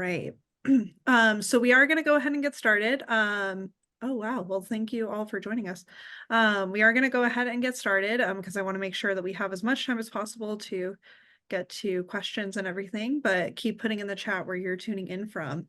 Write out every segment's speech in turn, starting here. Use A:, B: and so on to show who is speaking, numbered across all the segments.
A: right. So we are going to go ahead and get started. Oh, wow. Well, thank you all for joining us. We are going to go ahead and get started because I want to make sure that we have as much time as possible to get to questions and everything, but keep putting in the chat where you're tuning in from.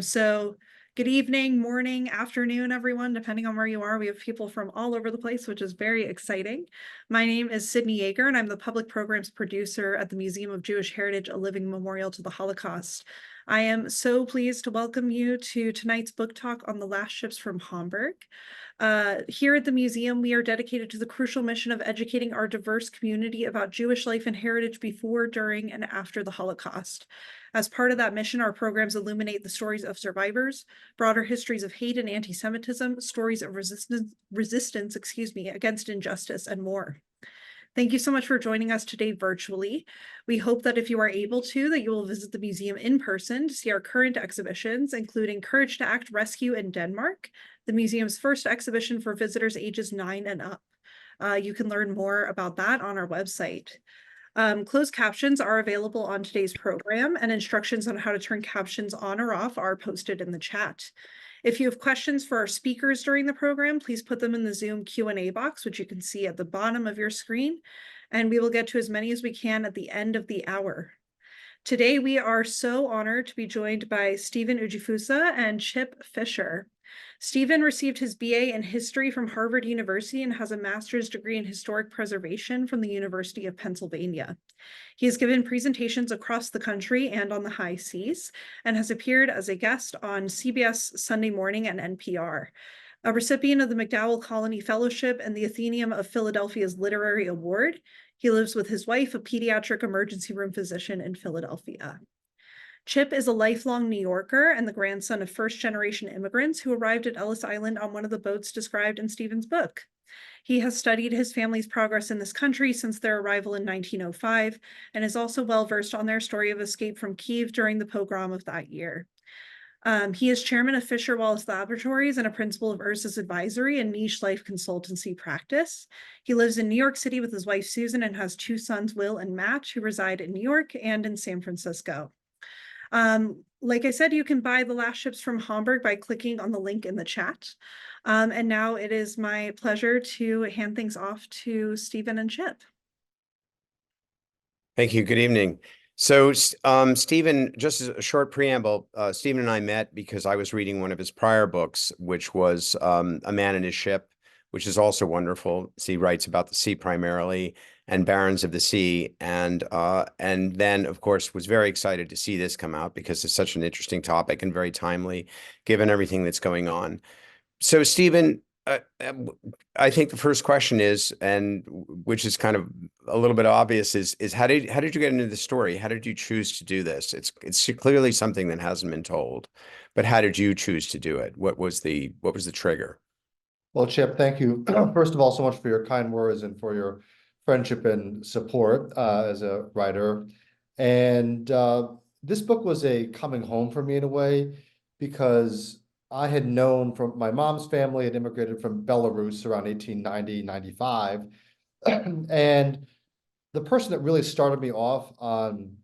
A: So good evening, morning, afternoon, everyone, depending on where you are. We have people from all over the place, which is very exciting. My name is Sydney Yaeger, and I'm the public programs producer at the Museum of Jewish Heritage, a living memorial to the Holocaust. I am so pleased to welcome you to tonight's book talk on the last ships from Hamburg. Here at the museum, we are dedicated to the crucial mission of educating our diverse community about Jewish life and heritage before, during, and after the Holocaust. As part of that mission, our programs illuminate the stories of survivors, broader histories of hate and anti-Semitism, stories of resistance, against injustice, and more. Thank you so much for joining us today virtually. We hope that if you are able to, that you will visit the museum in person to see our current exhibitions, including Courage to Act Rescue in Denmark, the museum's first exhibition for visitors ages 9 and up. You can learn more about that on our website. Closed captions are available on today's program, and instructions on how to turn captions on or off are posted in the chat. If you have questions for our speakers during the program, please put them in the Zoom Q&A box, which you can see at the bottom of your screen, and we will get to as many as we can at the end of the hour. Today, we are so honored to be joined by Steven Ujifusa and Chip Fisher. Steven received his BA in history from Harvard University and has a master's degree in historic preservation from the University of Pennsylvania. He has given presentations across the country and on the high seas, and has appeared as a guest on CBS Sunday Morning and NPR. A recipient of the McDowell Colony Fellowship and the Athenaeum of Philadelphia's Literary Award, he lives with his wife, a pediatric emergency room physician in Philadelphia. Chip is a lifelong New Yorker and the grandson of first-generation immigrants who arrived at Ellis Island on one of the boats described in Steven's book. He has studied his family's progress in this country since their arrival in 1905, and is also well-versed on their story of escape from Kiev during the pogrom of that year. He is chairman of Fisher Wallace Laboratories and a principal of Ursus Advisory and niche life consultancy practice. He lives in New York City with his wife, Susan, and has two sons, Will and Matt, who reside in New York and in San Francisco. Like I said, you can buy The Last Ships from Hamburg by clicking on the link in the chat. And now it is my pleasure to hand things off to Steven and Chip.
B: Thank you. Good evening. So, Steven, just as a short preamble, Steven and I met because I was reading one of his prior books, which was A Man and His Ship, which is also wonderful. He writes about the sea primarily and Barons of the Sea. And then, of course, was very excited to see this come out because it's such an interesting topic and very timely, given everything that's going on. So, Steven, I think the first question is, and which is kind of a little bit obvious, is how did you get into the story? How did you choose to do this? It's clearly something that hasn't been told, but how did you choose to do it? What was the trigger?
C: Well, Chip, thank you first of all so much for your kind words and for your friendship and support as a writer. And this book was a coming home for me in a way, because I had known from my mom's family had immigrated from Belarus around 1890, 95. And the person that really started me off on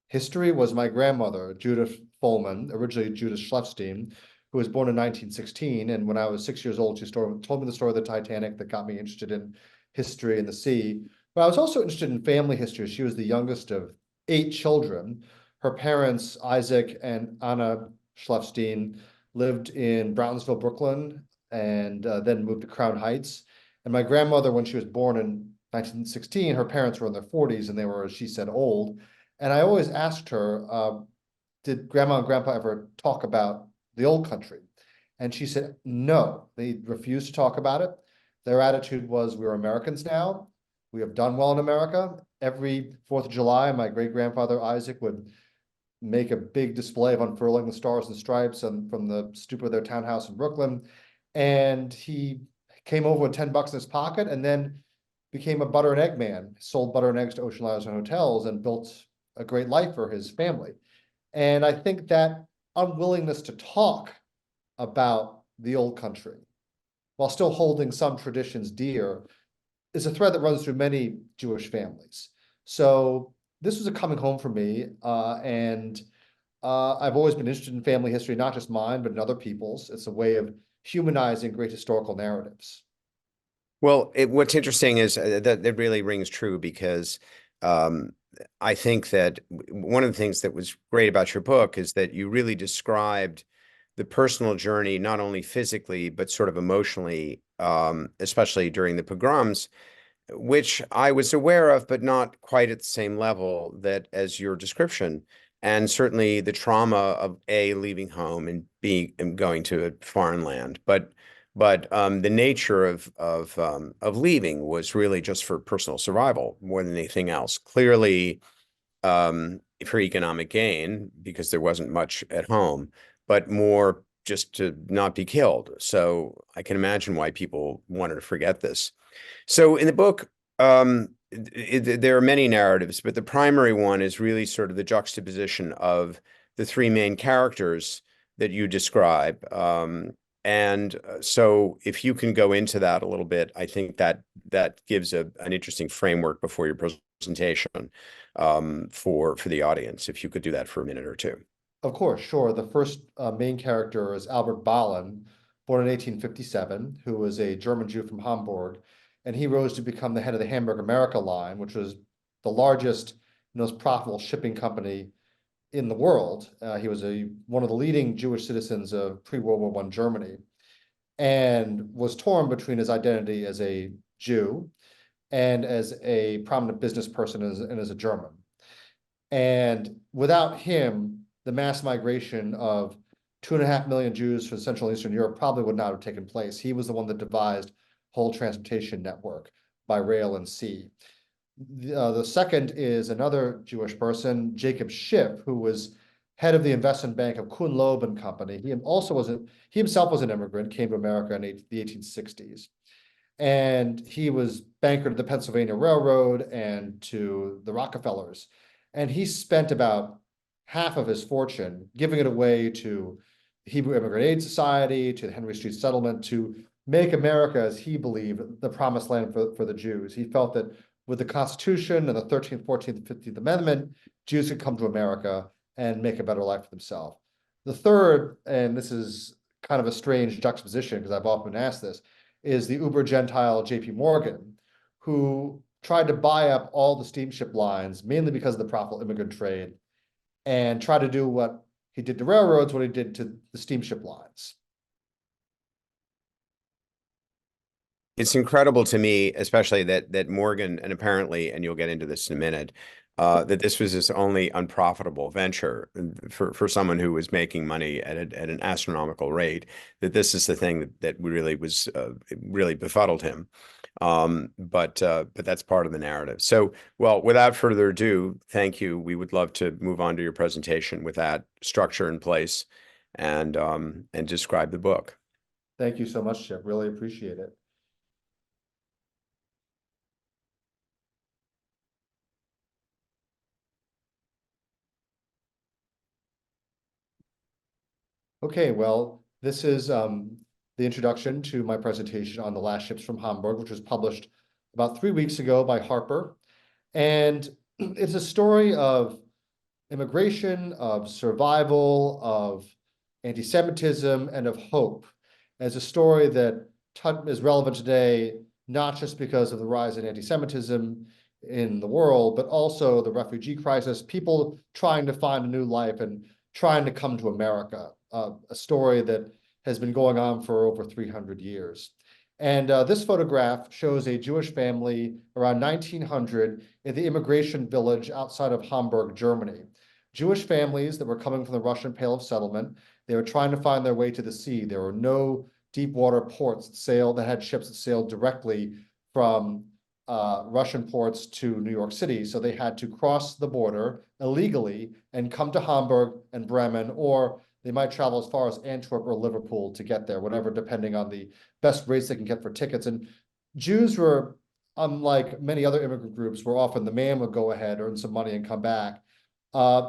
C: history was my grandmother, Judith Folman, originally Judith Schlefstein, who was born in 1916. And when I was 6 years old, she told me the story of the Titanic that got me interested in history and the sea. But I was also interested in family history. She was the youngest of 8 children. Her parents, Isaac and Anna Schlefstein, lived in Brownsville, Brooklyn, and then moved to Crown Heights. And my grandmother, when she was born in 1916, her parents were in their 40s and they were, as she said, old. And I always asked her, did Grandma and Grandpa ever talk about the old country? And she said, no, they refused to talk about it. Their attitude was, we're Americans now. We have done well in America. Every 4th of July, my great-grandfather Isaac would make a big display of unfurling the stars and stripes from the stoop of their townhouse in Brooklyn. And he came over with $10 in his pocket and then became a butter and egg man, sold butter and eggs to ocean liners and hotels, and built a great life for his family. And I think that unwillingness to talk about the old country, while still holding some traditions dear, is a thread that runs through many Jewish families. So this was a coming home for me, and I've always been interested in family history, not just mine, but in other people's. It's a way of humanizing great historical narratives.
B: Well, what's interesting is that really rings true because um, I think that one of the things that was great about your book is that you really described the personal journey, not only physically, but sort of emotionally, especially during the pogroms, which I was aware of, but not quite at the same level that as your description. And certainly the trauma of A, leaving home, and B, going to a foreign land. But the nature of leaving was really just for personal survival more than anything else. Clearly, for economic gain, because there wasn't much at home, but more just to not be killed. So I can imagine why people wanted to forget this. So in the book, there are many narratives, but the primary one is really sort of the juxtaposition of the three main characters that you describe. So if you can go into that a little bit, I think that gives an interesting framework before your presentation for the audience, if you could do that for a minute or two.
C: Of course, sure. The first main character is Albert Ballin, born in 1857, who was a German Jew from Hamburg, and he rose to become the head of the Hamburg-American Line, which was the largest, most profitable shipping company in the world. He was one of the leading Jewish citizens of pre-World War I Germany, and was torn between his identity as a Jew and as a prominent business person and as a German. And without him, the mass migration of 2.5 million Jews from Central and Eastern Europe probably would not have taken place. He was the one that devised whole transportation network by rail and sea. The second is another Jewish person, Jacob Schiff, who was head of the investment bank of Kuhn, Loeb Company. He himself was an immigrant, came to America in the 1860s. And he was banker to the Pennsylvania Railroad and to the Rockefellers. And he spent about half of his fortune giving it away to the Hebrew Immigrant Aid Society, to the Henry Street Settlement, to make America, as he believed, the promised land for the Jews. He felt that with the Constitution and the 13th, 14th, and 15th Amendment, Jews could come to America and make a better life for themselves. The third, and this is kind of a strange juxtaposition because I've often been asked this, is the uber Gentile J.P. Morgan, who tried to buy up all the steamship lines, mainly because of the profitable immigrant trade, and try to do what he did to railroads, what he did to the steamship lines.
B: It's incredible to me, especially that Morgan, and apparently, and you'll get into this in a minute, that this was his only unprofitable venture for someone who was making money at an astronomical rate. That this is the thing that really was really befuddled him. But that's part of the narrative. So, well, without further ado, thank you. We would love to move on to your presentation with that structure in place, and describe the book.
C: Thank you so much, Chip. Really appreciate it. Okay, well, this is the introduction to my presentation on the last ships from Hamburg, which was published about 3 weeks ago by Harper. And it's a story of immigration, of survival, of anti-Semitism, and of hope. As a story that is relevant today, not just because of the rise in anti-Semitism in the world, but also the refugee crisis, people trying to find a new life and trying to come to America, a story that has been going on for over 300 years. And this photograph shows a Jewish family around 1900 in the immigration village outside of Hamburg, Germany. Jewish families that were coming from the Russian Pale of Settlement. They were trying to find their way to the sea. There were no deep water ports that had ships that sailed directly from Russian ports to New York City. So they had to cross the border illegally and come to Hamburg and Bremen, or they might travel as far as Antwerp or Liverpool to get there, whatever, depending on the best rates they can get for tickets. And Jews were, unlike many other immigrant groups, where often the man would go ahead, earn some money, and come back.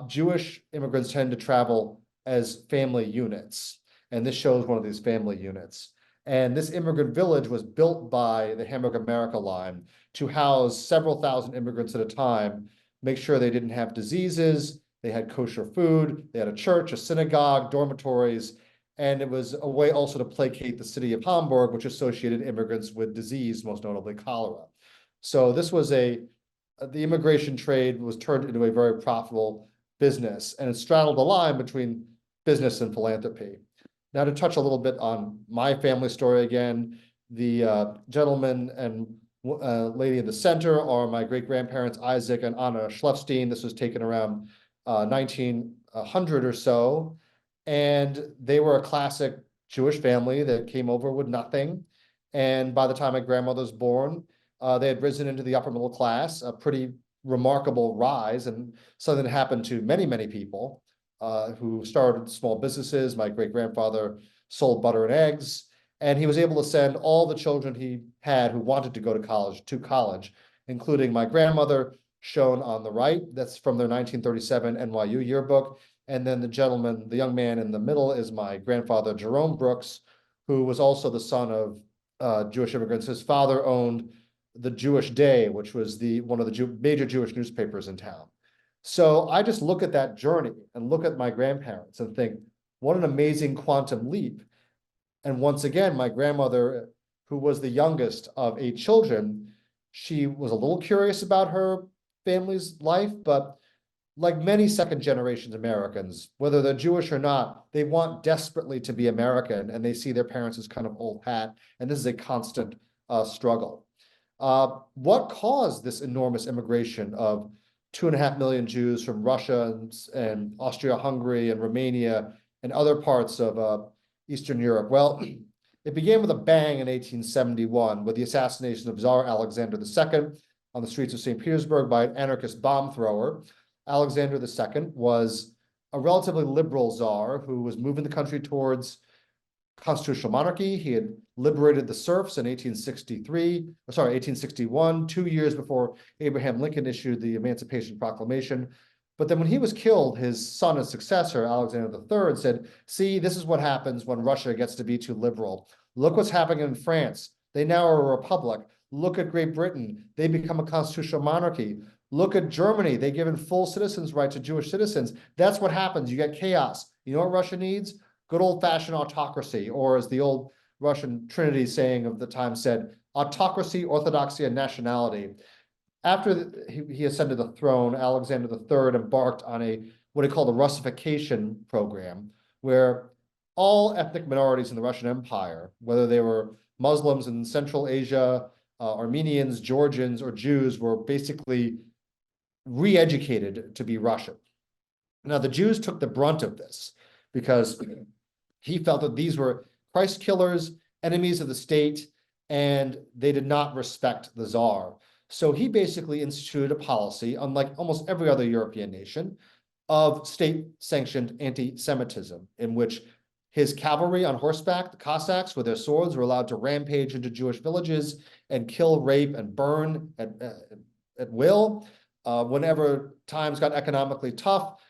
C: Jewish immigrants tend to travel as family units, and this shows one of these family units. And this immigrant village was built by the Hamburg-American Line to house several thousand immigrants at a time, make sure they didn't have diseases, They had kosher food, they had a church, a synagogue, dormitories, and it was a way also to placate the city of Hamburg, which associated immigrants with disease, most notably cholera. So this was the immigration trade was turned into a very profitable business, and it straddled the line between business and philanthropy. Now, to touch a little bit on my family story again, the gentleman and lady in the center are my great-grandparents, Isaac and Anna Schlefstein. This was taken around 1900 or so. And they were a classic Jewish family that came over with nothing. And by the time my grandmother was born, they had risen into the upper middle class, a pretty remarkable rise, and something that happened to many, many people who started small businesses. My great-grandfather sold butter and eggs, and he was able to send all the children he had who wanted to go to college, including my grandmother, shown on the right. That's from their 1937 NYU yearbook. And then the young man in the middle is my grandfather, Jerome Brooks, who was also the son of Jewish immigrants. His father owned the Jewish Day, which was one of the major Jewish newspapers in town. So I just look at that journey and look at my grandparents and think, what an amazing quantum leap. And once again, my grandmother, who was the youngest of 8 children, she was a little curious about her family's life, but like many second generation Americans, whether they're Jewish or not, they want desperately to be American, and they see their parents as kind of old hat, and this is a constant struggle. What caused this enormous immigration of 2.5 million Jews from Russia and Austria-Hungary and Romania and other parts of Eastern Europe? Well, it began with a bang in 1871 with the assassination of Tsar Alexander II on the streets of St. Petersburg by an anarchist bomb thrower. Alexander II was a relatively liberal czar who was moving the country towards constitutional monarchy. He had liberated the serfs in 1861, 2 years before Abraham Lincoln issued the Emancipation Proclamation. But then when he was killed, his son and successor, Alexander III, said, see, this is what happens when Russia gets to be too liberal. Look what's happening in France. They now are a republic. Look at Great Britain. They become a constitutional monarchy. Look at Germany. They given full citizens' right to Jewish citizens. That's what happens. You get chaos. You know what Russia needs? Good old-fashioned autocracy, or as the old Russian Trinity saying of the time said, autocracy, orthodoxy, and nationality. After he ascended the throne, Alexander III embarked on what he called a Russification program, where all ethnic minorities in the Russian Empire, whether they were Muslims in Central Asia, Armenians, Georgians, or Jews, were basically re-educated to be Russian. Now, the Jews took the brunt of this because he felt that these were Christ killers, enemies of the state, and they did not respect the Tsar. So he basically instituted a policy, unlike almost every other European nation, of state-sanctioned anti-Semitism, in which his cavalry on horseback, the Cossacks, with their swords, were allowed to rampage into Jewish villages and kill, rape, and burn at will. Whenever times got economically tough,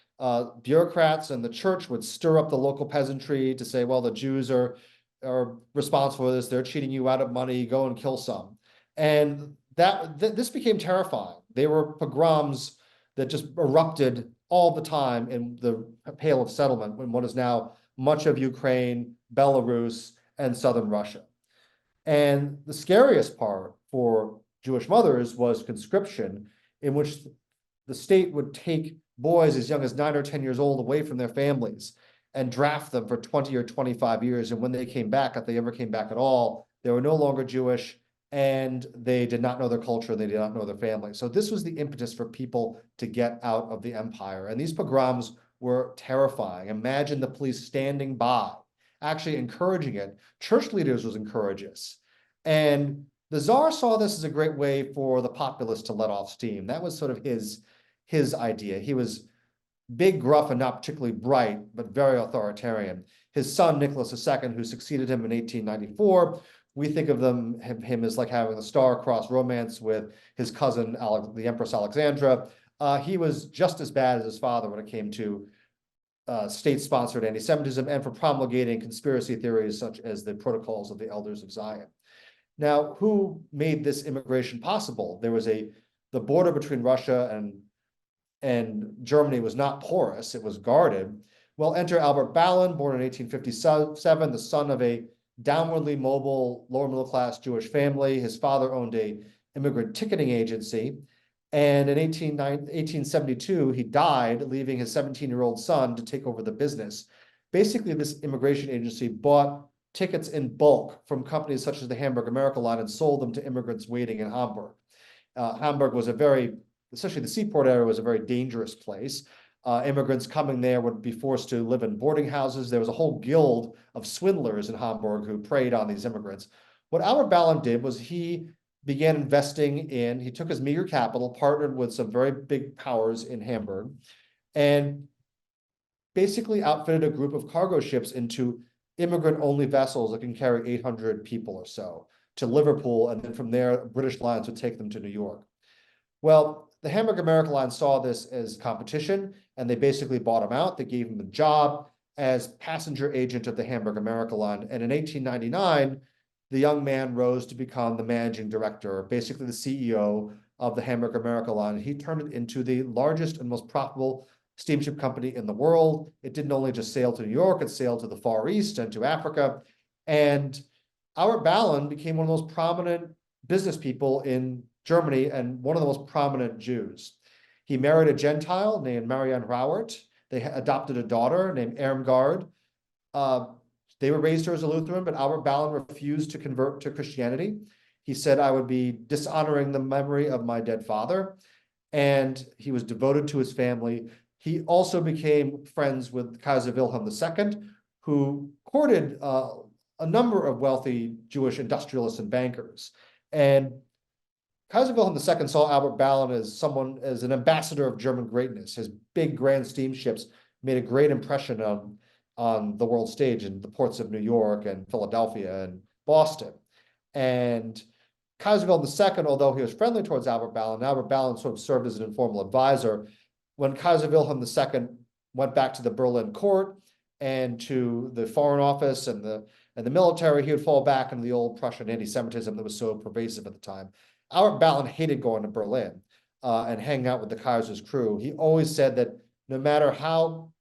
C: bureaucrats and the church would stir up the local peasantry to say, well, the Jews are responsible for this. They're cheating you out of money. Go and kill some. And this became terrifying. They were pogroms that just erupted all the time in the Pale of Settlement, in what is now much of Ukraine, Belarus, and southern Russia. And the scariest part for Jewish mothers was conscription, in which the state would take boys as young as 9 or 10 years old away from their families and draft them for 20 or 25 years. And when they came back, if they ever came back at all, they were no longer Jewish, and they did not know their culture, they did not know their family. So this was the impetus for people to get out of the empire. And these pogroms were terrifying. Imagine the police standing by, actually encouraging it. Church leaders was encouraging this. And the Tsar saw this as a great way for the populace to let off steam. That was sort of his idea. He was big, gruff, and not particularly bright, but very authoritarian. His son, Nicholas II, who succeeded him in 1894, we think of him as like having the star-crossed romance with his cousin, the Empress Alexandra. He was just as bad as his father when it came to state-sponsored anti-Semitism and for promulgating conspiracy theories such as the Protocols of the Elders of Zion. Now, who made this immigration possible? There was the border between Russia and and Germany was not porous, it was guarded. Well, enter Albert Ballin, born in 1857, the son of a downwardly mobile, lower middle class Jewish family. His father owned a immigrant ticketing agency. And in 1872, he died, leaving his 17-year-old son to take over the business. Basically, this immigration agency bought tickets in bulk from companies such as the Hamburg-American Line and sold them to immigrants waiting in Hamburg. Hamburg was especially the seaport area, was a very dangerous place. Immigrants coming there would be forced to live in boarding houses. There was a whole guild of swindlers in Hamburg who preyed on these immigrants. What Albert Ballin did was he began investing he took his meager capital, partnered with some very big powers in Hamburg, and basically outfitted a group of cargo ships into immigrant-only vessels that can carry 800 people or so to Liverpool, and then from there, British lines would take them to New York. Well, the Hamburg-American Line saw this as competition, and they basically bought him out. They gave him a job as passenger agent of the Hamburg-American Line. And in 1899, the young man rose to become the managing director, basically the CEO of the Hamburg-American Line. He turned it into the largest and most profitable steamship company in the world. It didn't only just sail to New York, it sailed to the Far East and to Africa. And Albert Ballin became one of the most prominent business people in Germany and one of the most prominent Jews. He married a Gentile named Marianne Rauert. They adopted a daughter named Irmgard. They were raised her as a Lutheran, but Albert Ballin refused to convert to Christianity. He said, I would be dishonoring the memory of my dead father. And he was devoted to his family. He also became friends with Kaiser Wilhelm II, who courted a number of wealthy Jewish industrialists and bankers. And Kaiser Wilhelm II saw Albert Ballin as an ambassador of German greatness. His big grand steamships made a great impression on the world stage in the ports of New York and Philadelphia and Boston. And Kaiser Wilhelm II, although he was friendly towards Albert Ballin sort of served as an informal advisor. When Kaiser Wilhelm II went back to the Berlin court and to the Foreign Office and the military, he would fall back into the old Prussian anti-Semitism that was so pervasive at the time. Albert Ballin hated going to Berlin and hanging out with the Kaiser's crew. He always said that no matter how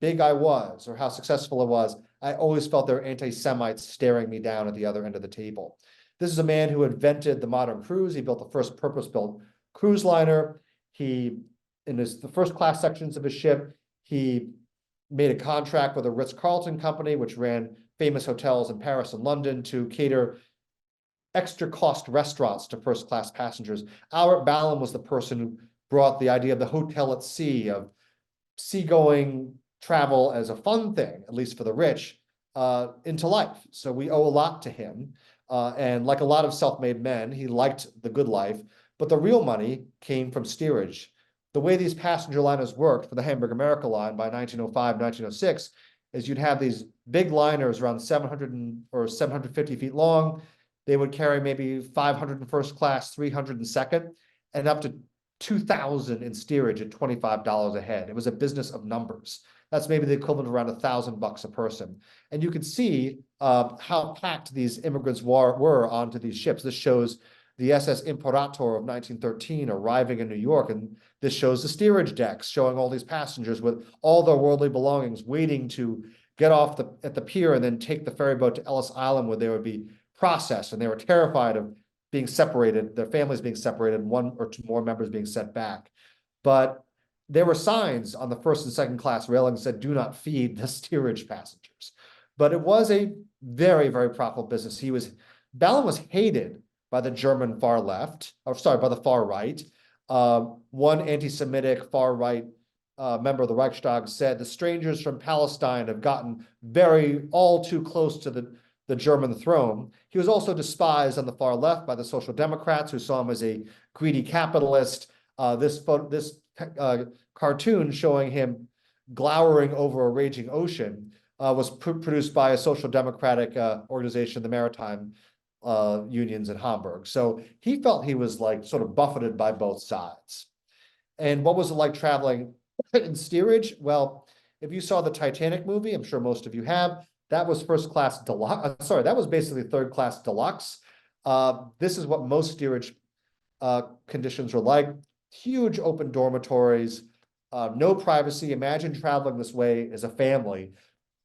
C: big I was or how successful I was, I always felt there were anti-Semites staring me down at the other end of the table. This is a man who invented the modern cruise. He built the first purpose-built cruise liner. In the first class sections of his ship, he made a contract with a Ritz-Carlton company, which ran famous hotels in Paris and London to cater extra cost restaurants to first class passengers. Albert Ballin was the person who brought the idea of the hotel at sea, of seagoing travel as a fun thing, at least for the rich, into life. So we owe a lot to him. And like a lot of self-made men, he liked the good life, but the real money came from steerage. The way these passenger liners worked for the Hamburg-American Line by 1905, 1906, is you'd have these big liners around 700 or 750 feet long. They would carry maybe 500 in first class, 300 in second, and up to 2,000 in steerage at $25 a head. It was a business of numbers. That's maybe the equivalent of around $1,000 a person. And you can see how packed these immigrants were onto these ships. This shows the SS Imperator of 1913 arriving in New York, and this shows the steerage decks showing all these passengers with all their worldly belongings waiting to get off at the pier and then take the ferry boat to Ellis Island, where they would be processed, and they were terrified of being separated, their families being separated, one or two more members being sent back. But there were signs on the first and second class railing that said, do not feed the steerage passengers. But it was a very, very profitable business. Ballin was hated by the German far left, or sorry, by the far right. One anti-Semitic far right member of the Reichstag said, the strangers from Palestine have gotten all too close to the German throne. He was also despised on the far left by the Social Democrats, who saw him as a greedy capitalist. This cartoon showing him glowering over a raging ocean was produced by a social democratic organization, the Maritime Unions in Hamburg. So he felt he was like sort of buffeted by both sides. And what was it like traveling in steerage? Well, if you saw the Titanic movie, I'm sure most of you have, that was first class deluxe. Sorry, that was basically third class deluxe. This is what most steerage conditions were like. Huge open dormitories, no privacy. Imagine traveling this way as a family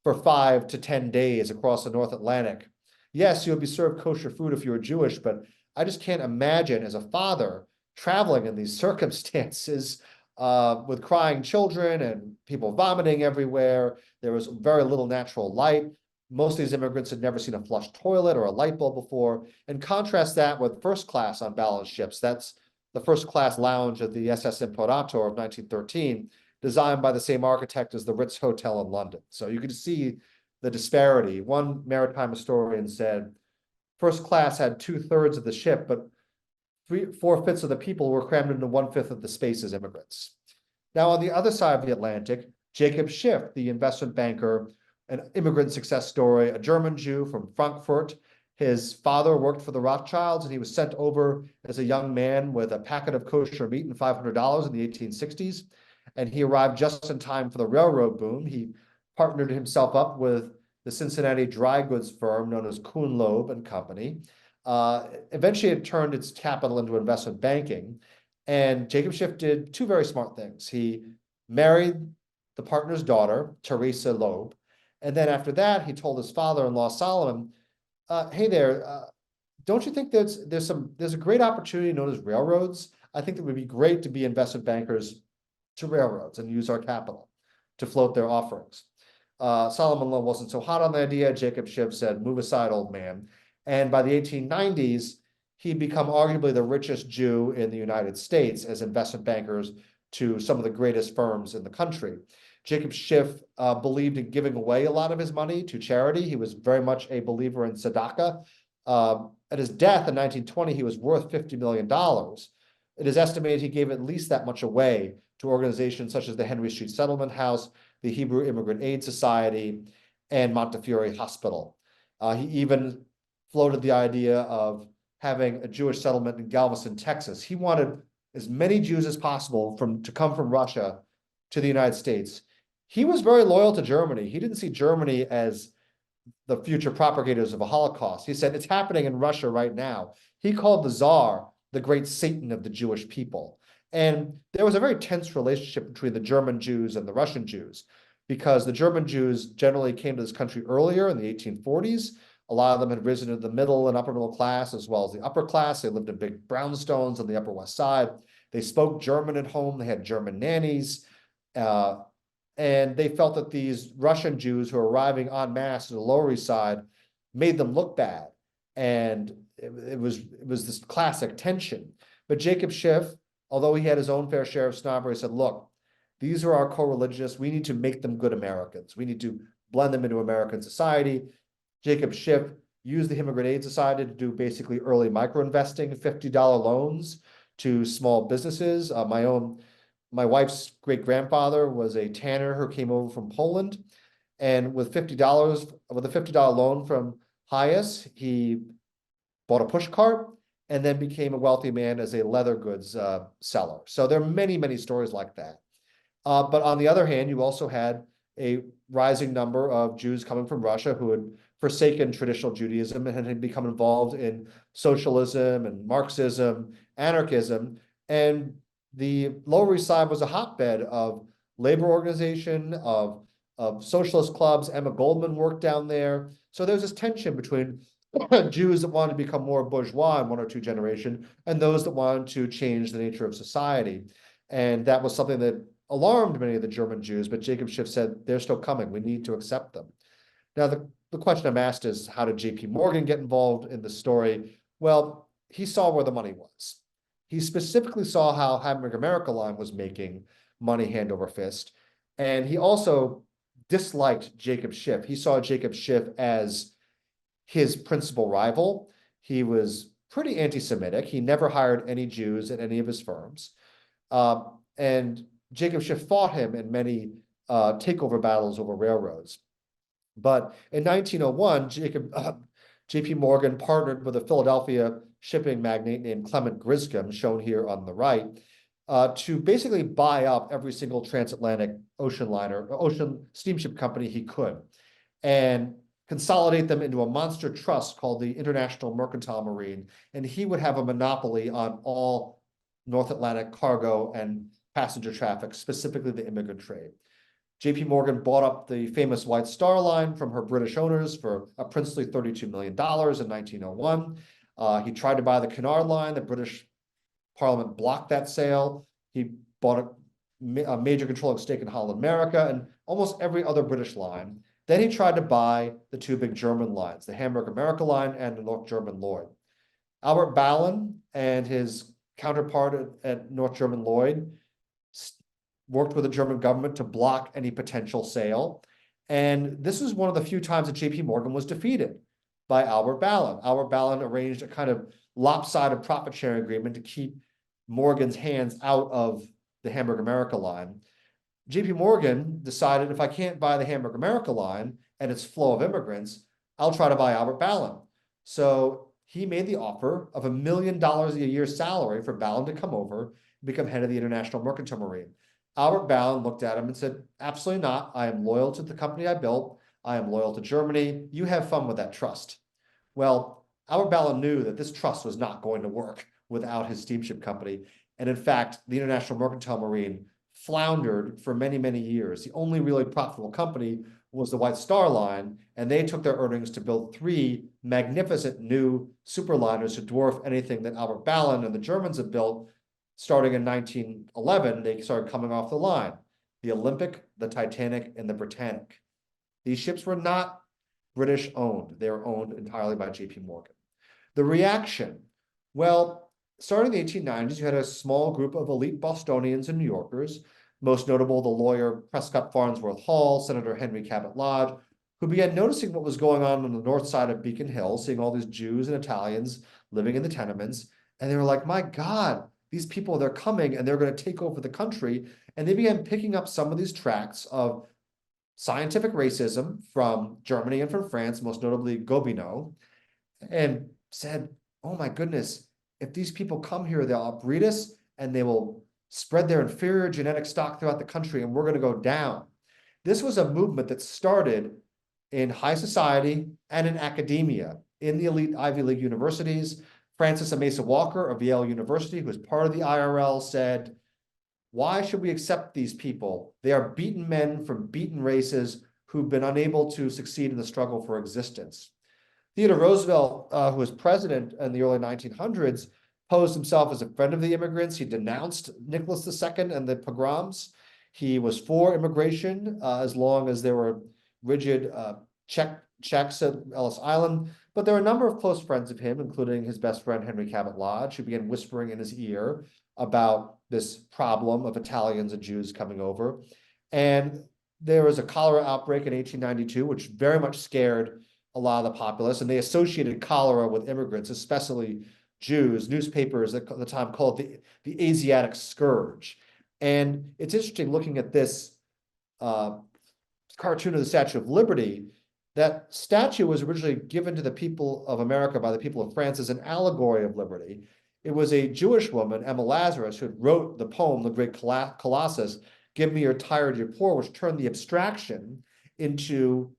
C: for 5 to 10 days across the North Atlantic. Yes, you'll be served kosher food if you're Jewish, but I just can't imagine as a father traveling in these circumstances with crying children and people vomiting everywhere. There was very little natural light. Most of these immigrants had never seen a flush toilet or a light bulb before. And contrast that with first class on Ballin ships. That's the first class lounge of the SS Imperator of 1913, designed by the same architect as the Ritz Hotel in London. So you can see the disparity. One maritime historian said, first class had 2/3 of the ship, but 4/5 of the people were crammed into 1/5 of the space as immigrants. Now, on the other side of the Atlantic, Jacob Schiff, the investment banker, an immigrant success story, a German Jew from Frankfurt. His father worked for the Rothschilds, and he was sent over as a young man with a packet of kosher meat and $500 in the 1860s. And he arrived just in time for the railroad boom. He partnered himself up with the Cincinnati dry goods firm known as Kuhn, Loeb Company. Eventually, it turned its capital into investment banking. And Jacob Schiff did two very smart things. He married the partner's daughter, Teresa Loeb. And then after that, he told his father-in-law, Solomon, hey there, don't you think there's a great opportunity known as railroads? I think it would be great to be investment bankers to railroads and use our capital to float their offerings. Solomon Loeb wasn't so hot on the idea. Jacob Schiff said, move aside, old man. And by the 1890s, he'd become arguably the richest Jew in the United States as investment bankers to some of the greatest firms in the country. Jacob Schiff believed in giving away a lot of his money to charity. He was very much a believer in tzedakah. At his death in 1920, he was worth $50 million. It is estimated he gave at least that much away to organizations such as the Henry Street Settlement House, the Hebrew Immigrant Aid Society, and Montefiore Hospital. He even floated the idea of having a Jewish settlement in Galveston, Texas. He wanted as many Jews as possible to come from Russia to the United States. He was very loyal to Germany. He didn't see Germany as the future propagators of a Holocaust. He said, it's happening in Russia right now. He called the Tsar the great Satan of the Jewish people. And there was a very tense relationship between the German Jews and the Russian Jews, because the German Jews generally came to this country earlier in the 1840s. A lot of them had risen to the middle and upper middle class, as well as the upper class. They lived in big brownstones on the Upper West Side. They spoke German at home. They had German nannies. And they felt that these Russian Jews who were arriving en masse to the Lower East Side made them look bad. And it was this classic tension. But Jacob Schiff, although he had his own fair share of snobbery, said, look, these are our co-religionists. We need to make them good Americans. We need to blend them into American society. Jacob Schiff used the Immigrant Aid Society to do basically early micro-investing, $50 loans to small businesses. My wife's great-grandfather was a tanner who came over from Poland. And with a $50 loan from Hayes, he bought a push cart and then became a wealthy man as a leather goods seller. So there are many, many stories like that. But on the other hand, you also had a rising number of Jews coming from Russia who had forsaken traditional Judaism and had become involved in socialism and Marxism, anarchism. And the Lower East Side was a hotbed of labor organization, of socialist clubs. Emma Goldman worked down there. So there's this tension between Jews that wanted to become more bourgeois in one or two generations and those that wanted to change the nature of society. And that was something that alarmed many of the German Jews, but Jacob Schiff said, they're still coming. We need to accept them. Now, the question I'm asked is, how did J.P. Morgan get involved in the story? Well, he saw where the money was. He specifically saw how Hamburg-American Line was making money hand over fist. And he also disliked Jacob Schiff. He saw Jacob Schiff as his principal rival. He was pretty anti-Semitic. He never hired any Jews at any of his firms. And Jacob Schiff fought him in many takeover battles over railroads. But in 1901, J.P. Morgan partnered with a Philadelphia shipping magnate named Clement Griscom, shown here on the right, to basically buy up every single transatlantic ocean steamship company he could, and consolidate them into a monster trust called the International Mercantile Marine. And he would have a monopoly on all North Atlantic cargo and passenger traffic, specifically the immigrant trade. JP Morgan bought up the famous White Star Line from her British owners for a princely $32 million in 1901. He tried to buy the Cunard Line. The British Parliament blocked that sale. He bought a major controlling stake in Holland America and almost every other British line. Then he tried to buy the two big German lines, the Hamburg-American Line and the North German Lloyd. Albert Ballin and his counterpart at North German Lloyd worked with the German government to block any potential sale. And this was one of the few times that JP Morgan was defeated by Albert Ballin. Albert Ballin arranged a kind of lopsided profit sharing agreement to keep Morgan's hands out of the Hamburg-America Line. JP Morgan decided, if I can't buy the Hamburg-America Line and its flow of immigrants, I'll try to buy Albert Ballin. So he made the offer of $1 million a year salary for Ballin to come over and become head of the International Mercantile Marine. Albert Ballin looked at him and said, absolutely not. I am loyal to the company I built. I am loyal to Germany. You have fun with that trust. Well, Albert Ballin knew that this trust was not going to work without his steamship company. And in fact, the International Mercantile Marine floundered for many, many years. The only really profitable company was the White Star Line, and they took their earnings to build 3 magnificent new superliners to dwarf anything that Albert Ballin and the Germans had built. Starting in 1911, they started coming off the line: the Olympic, the Titanic, and the Britannic. These ships were not British owned. They were owned entirely by JP Morgan. The reaction, well, starting in the 1890s, you had a small group of elite Bostonians and New Yorkers, most notable the lawyer Prescott Farnsworth Hall, Senator Henry Cabot Lodge, who began noticing what was going on the north side of Beacon Hill, seeing all these Jews and Italians living in the tenements. And they were like, my God, these people, they're coming and they're going to take over the country. And they began picking up some of these tracts of scientific racism from Germany and from France, most notably Gobineau, and said, oh my goodness, if these people come here, they'll outbreed us and they will spread their inferior genetic stock throughout the country and we're going to go down. This was a movement that started in high society and in academia, in the elite Ivy League universities. Francis Amasa Walker of Yale University, who was part of the IRL, said, why should we accept these people? They are beaten men from beaten races who've been unable to succeed in the struggle for existence. Theodore Roosevelt, who was president in the early 1900s, posed himself as a friend of the immigrants. He denounced Nicholas II and the pogroms. He was for immigration as long as there were rigid checks at Ellis Island. But there were a number of close friends of him, including his best friend, Henry Cabot Lodge, who began whispering in his ear about this problem of Italians and Jews coming over. And there was a cholera outbreak in 1892, which very much scared a lot of the populace, and they associated cholera with immigrants, especially Jews. Newspapers at the time called it the Asiatic scourge. And it's interesting looking at this cartoon of the Statue of Liberty. That statue was originally given to the people of America by the people of France as an allegory of liberty. It was a Jewish woman, Emma Lazarus, who wrote the poem, The Great Colossus, Give Me Your Tired, Your Poor, which turned the abstraction into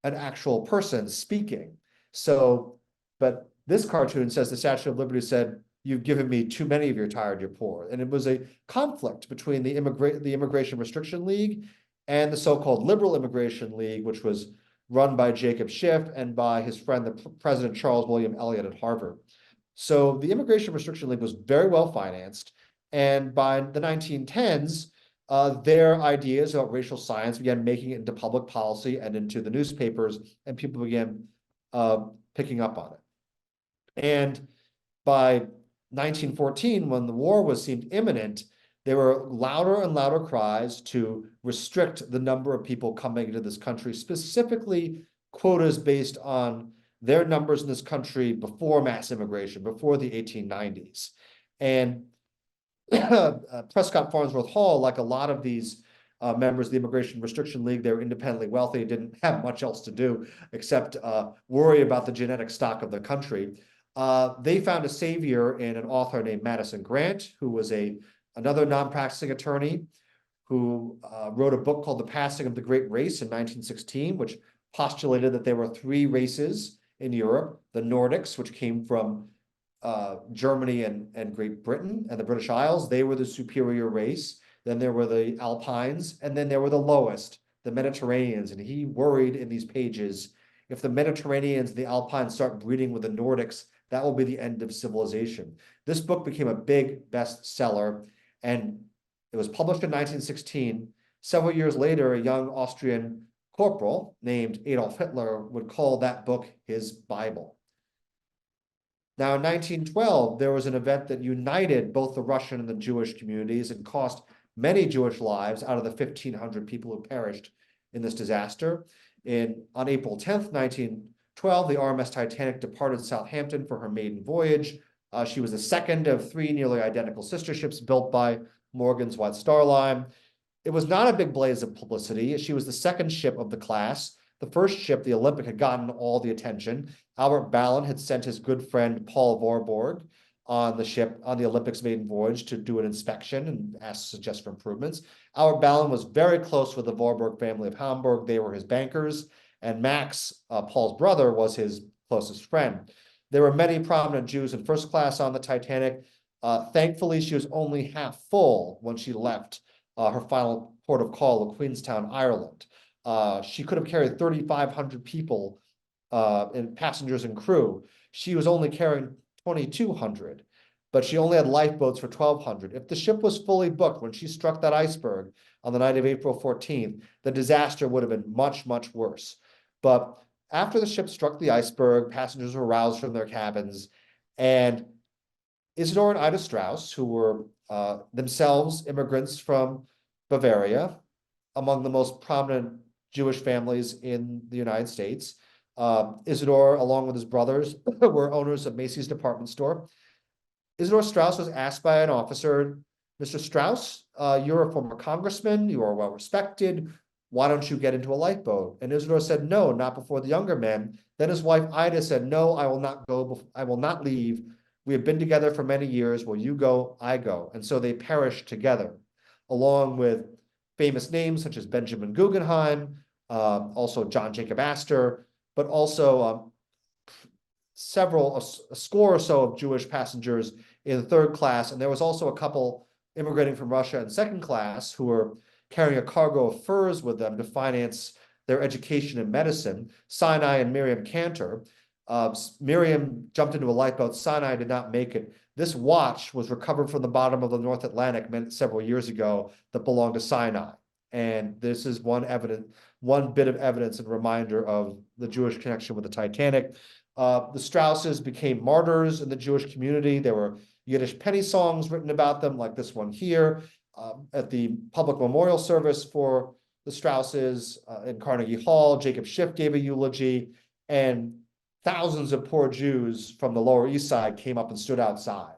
C: an actual person speaking. So, but this cartoon says the Statue of Liberty said, you've given me too many of your tired, your poor. And it was a conflict between the Immigration Restriction League and the so-called Liberal Immigration League, which was run by Jacob Schiff and by his friend, the President Charles William Eliot at Harvard. So the Immigration Restriction League was very well financed. And by the 1910s, their ideas about racial science began making it into public policy and into the newspapers, and people began picking up on it. And by 1914, when the war seemed imminent, there were louder and louder cries to restrict the number of people coming into this country, specifically quotas based on their numbers in this country before mass immigration, before the 1890s. And Prescott Farnsworth Hall, like a lot of these members of the Immigration Restriction League, they were independently wealthy, didn't have much else to do except worry about the genetic stock of the country. They found a savior in an author named Madison Grant, who was another non-practicing attorney who wrote a book called The Passing of the Great Race in 1916, which postulated that there were 3 races in Europe: the Nordics, which came from Germany and Great Britain and the British Isles. They were the superior race. then there were the Alpines, and then there were the lowest, the Mediterraneans. And he worried in these pages, if the Mediterraneans and the Alpines start breeding with the Nordics, that will be the end of civilization. This book became a big bestseller, and it was published in 1916. Several years later, a young Austrian corporal named Adolf Hitler would call that book his Bible. Now, in 1912, there was an event that united both the Russian and the Jewish communities and cost many Jewish lives out of the 1,500 people who perished in this disaster. On April 10th, 1912, the RMS Titanic departed Southampton for her maiden voyage. She was the second of 3 nearly identical sister ships built by Morgan's White Star Line. It was not a big blaze of publicity. She was the second ship of the class. The first ship, the Olympic, had gotten all the attention. Albert Ballin had sent his good friend Paul Warburg on the ship on the Olympic's maiden voyage to do an inspection and suggest for improvements. Albert Ballin was very close with the Warburg family of Hamburg. They were his bankers, and Max, Paul's brother, was his closest friend. There were many prominent Jews in first class on the Titanic. Thankfully, she was only half full when she left her final port of call of Queenstown, Ireland. She could have carried 3,500 people in passengers and crew. She was only carrying 2,200, but she only had lifeboats for 1,200. If the ship was fully booked when she struck that iceberg on the night of April 14th, the disaster would have been much, much worse. But after the ship struck the iceberg, passengers were roused from their cabins, and Isidor and Ida Strauss, who were themselves immigrants from Bavaria, among the most prominent Jewish families in the United States. Isidor, along with his brothers, were owners of Macy's department store. Isidor Strauss was asked by an officer, Mr. Strauss, you're a former congressman, you are well respected, why don't you get into a lifeboat? And Isidor said, no, not before the younger men. Then his wife Ida said, no, I will not go, I will not leave. We have been together for many years. Where you go, I go. And so they perished together, along with famous names such as Benjamin Guggenheim, also John Jacob Astor, but also a score or so of Jewish passengers in the third class. And there was also a couple immigrating from Russia in second class who were carrying a cargo of furs with them to finance their education in medicine, Sinai and Miriam Cantor. Miriam jumped into a lifeboat. Sinai did not make it. This watch was recovered from the bottom of the North Atlantic several years ago that belonged to Sinai. And this is one bit of evidence and reminder of the Jewish connection with the Titanic. The Strausses became martyrs in the Jewish community. There were Yiddish penny songs written about them, like this one here, at the public memorial service for the Strausses in Carnegie Hall. Jacob Schiff gave a eulogy, and thousands of poor Jews from the Lower East Side came up and stood outside.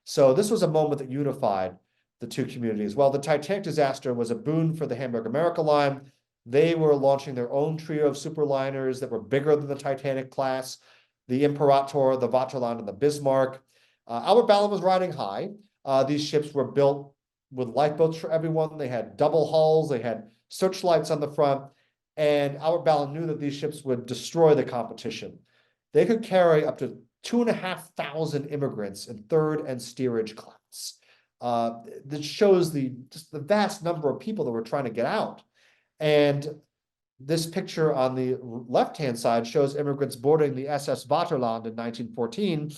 C: So this was a moment that unified the two communities. Well, the Titanic disaster was a boon for the Hamburg-American Line. They were launching their own trio of superliners that were bigger than the Titanic class, the Imperator, the Vaterland, and the Bismarck. Albert Ballin was riding high. These ships were built with lifeboats for everyone. They had double hulls. They had searchlights on the front. And Albert Ballin knew that these ships would destroy the competition. They could carry up to 2,500 immigrants in third and steerage class. That shows just the vast number of people that were trying to get out. And this picture on the left-hand side shows immigrants boarding the SS Vaterland in 1914,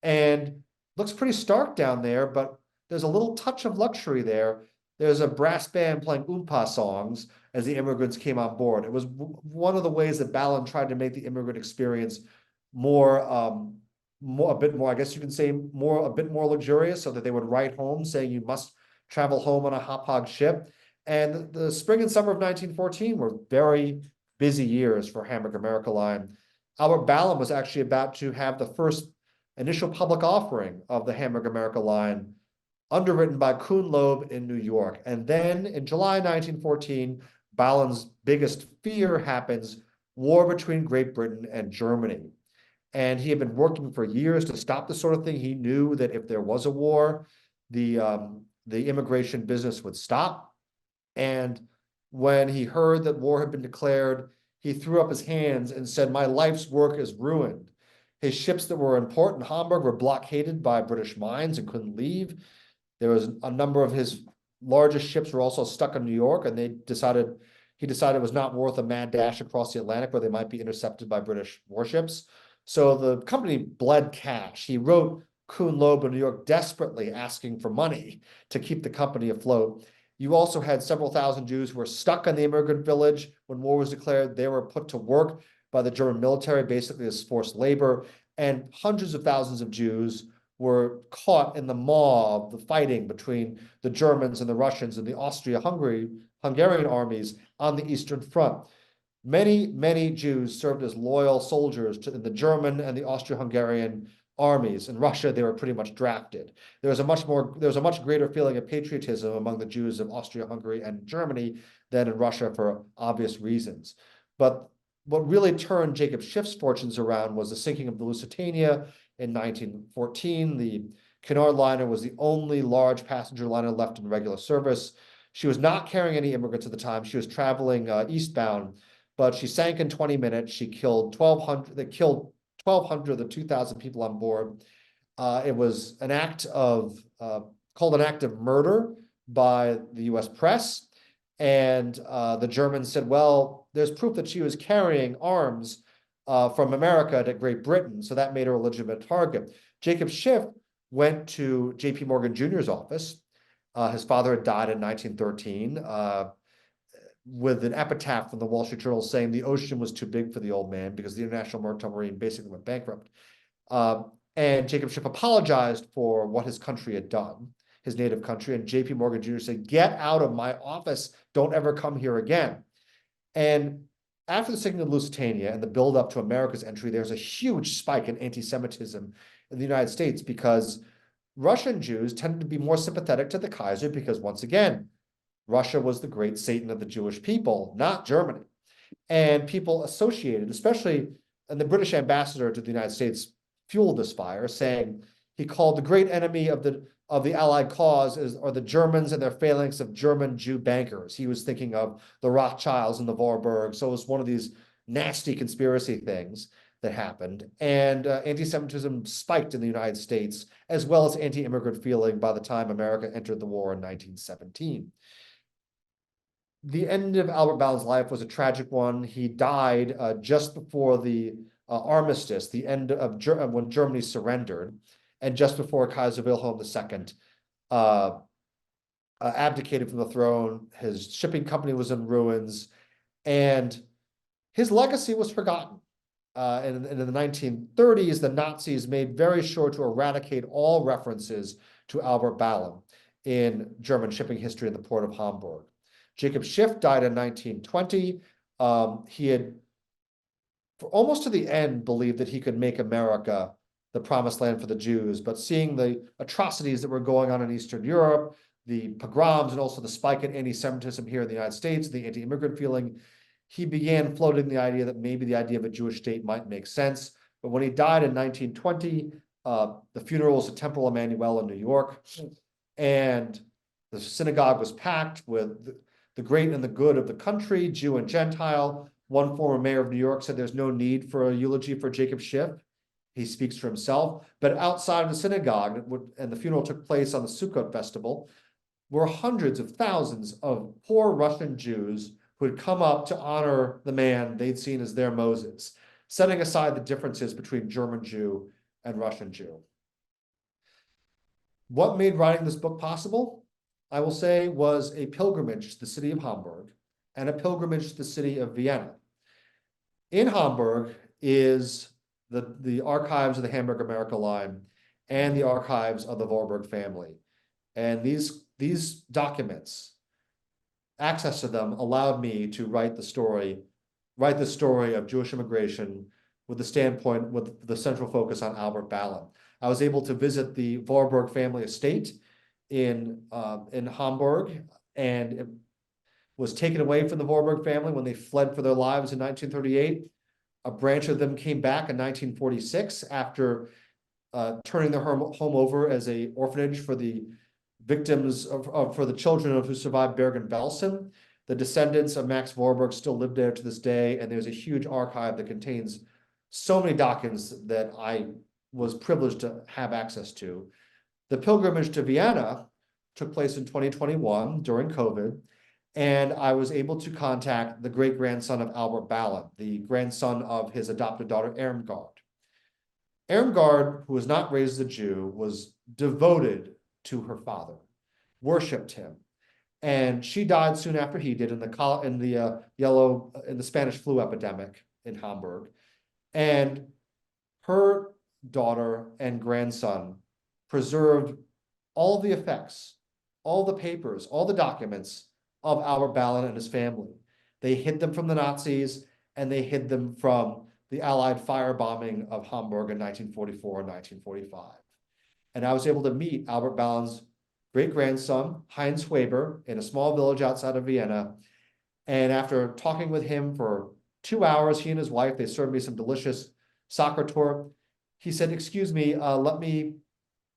C: and looks pretty stark down there, but there's a little touch of luxury there. There's a brass band playing Oompa songs as the immigrants came on board. It was one of the ways that Ballin tried to make the immigrant experience a bit more, I guess you can say, a bit more luxurious, so that they would write home saying you must travel home on a Hapag ship. And the spring and summer of 1914 were very busy years for Hamburg-American Line. Albert Ballin was actually about to have the first initial public offering of the Hamburg-American Line, underwritten by Kuhn Loeb in New York. And then in July 1914, Ballin's biggest fear happens: war between Great Britain and Germany. And he had been working for years to stop this sort of thing. He knew that if there was a war, the immigration business would stop. And when he heard that war had been declared, he threw up his hands and said, my life's work is ruined. His ships that were in port in Hamburg were blockaded by British mines and couldn't leave. There was a number of his largest ships were also stuck in New York, and he decided it was not worth a mad dash across the Atlantic where they might be intercepted by British warships. So the company bled cash. He wrote Kuhn, Loeb in New York desperately asking for money to keep the company afloat. You also had several thousand Jews who were stuck in the immigrant village when war was declared. They were put to work by the German military, basically as forced labor, and hundreds of thousands of Jews were caught in the maw of the fighting between the Germans and the Russians and the Hungarian armies on the Eastern Front. Many, many Jews served as loyal soldiers in the German and the Austro-Hungarian armies. In Russia, they were pretty much drafted. There was a much greater feeling of patriotism among the Jews of Austria-Hungary and Germany than in Russia for obvious reasons. But what really turned Jacob Schiff's fortunes around was the sinking of the Lusitania in 1914. The Cunard liner was the only large passenger liner left in regular service. She was not carrying any immigrants at the time. She was traveling eastbound, but she sank in 20 minutes. She killed 1,200. They killed 1,200 of the 2,000 people on board. It was an act of called an act of murder by the U.S. press, and the Germans said, "Well, there's proof that she was carrying arms from America to Great Britain, so that made her a legitimate target." Jacob Schiff went to J.P. Morgan Jr.'s office. His father had died in 1913. With an epitaph from the Wall Street Journal saying the ocean was too big for the old man because the International Mercantile Marine basically went bankrupt. And Jacob Schiff apologized for what his country had done, his native country, and JP Morgan Jr. said, "Get out of my office. Don't ever come here again." And after the sinking of Lusitania and the buildup to America's entry, there's a huge spike in anti-Semitism in the United States because Russian Jews tended to be more sympathetic to the Kaiser because, once again, Russia was the great Satan of the Jewish people, not Germany. And people associated, especially, and the British ambassador to the United States fueled this fire, saying he called the great enemy of the Allied cause are the Germans and their phalanx of German Jew bankers. He was thinking of the Rothschilds and the Warburg. So it was one of these nasty conspiracy things that happened. And anti-Semitism spiked in the United States, as well as anti-immigrant feeling by the time America entered the war in 1917. The end of Albert Ballin's life was a tragic one. He died just before the armistice, the end of when Germany surrendered, and just before Kaiser Wilhelm II abdicated from the throne. His shipping company was in ruins, and his legacy was forgotten. In the 1930s, the Nazis made very sure to eradicate all references to Albert Ballin in German shipping history in the port of Hamburg. Jacob Schiff died in 1920. He had, for almost to the end, believed that he could make America the promised land for the Jews, but seeing the atrocities that were going on in Eastern Europe, the pogroms, and also the spike in anti-Semitism here in the United States, the anti-immigrant feeling, he began floating the idea that maybe the idea of a Jewish state might make sense. But when he died in 1920, the funeral was at Temple Emmanuel in New York, and the synagogue was packed with the great and the good of the country, Jew and Gentile. One former mayor of New York said there's no need for a eulogy for Jacob Schiff. He speaks for himself. But outside of the synagogue, and the funeral took place on the Sukkot festival, were hundreds of thousands of poor Russian Jews who had come up to honor the man they'd seen as their Moses, setting aside the differences between German Jew and Russian Jew. What made writing this book possible? I will say, was a pilgrimage to the city of Hamburg and a pilgrimage to the city of Vienna. In Hamburg is the archives of the Hamburg-American Line and the archives of the Warburg family. And these documents, access to them allowed me to write the story of Jewish immigration with the central focus on Albert Ballin. I was able to visit the Warburg family estate in Hamburg, and it was taken away from the Warburg family when they fled for their lives in 1938. A branch of them came back in 1946 after turning their home over as an orphanage for the victims for the children of who survived Bergen-Belsen. The descendants of Max Warburg still live there to this day, and there's a huge archive that contains so many documents that I was privileged to have access to. The pilgrimage to Vienna took place in 2021 during COVID. And I was able to contact the great-grandson of Albert Ballin, the grandson of his adopted daughter, Irmgard. Irmgard, who was not raised a Jew, was devoted to her father, worshipped him. And she died soon after he did in the Spanish flu epidemic in Hamburg. And her daughter and grandson preserved all the effects, all the papers, all the documents of Albert Ballin and his family. They hid them from the Nazis, and they hid them from the Allied firebombing of Hamburg in 1944 and 1945. And I was able to meet Albert Ballin's great-grandson, Heinz Weber, in a small village outside of Vienna. And after talking with him for 2 hours, he and his wife, they served me some delicious Sockertorte. He said, "Excuse me, let me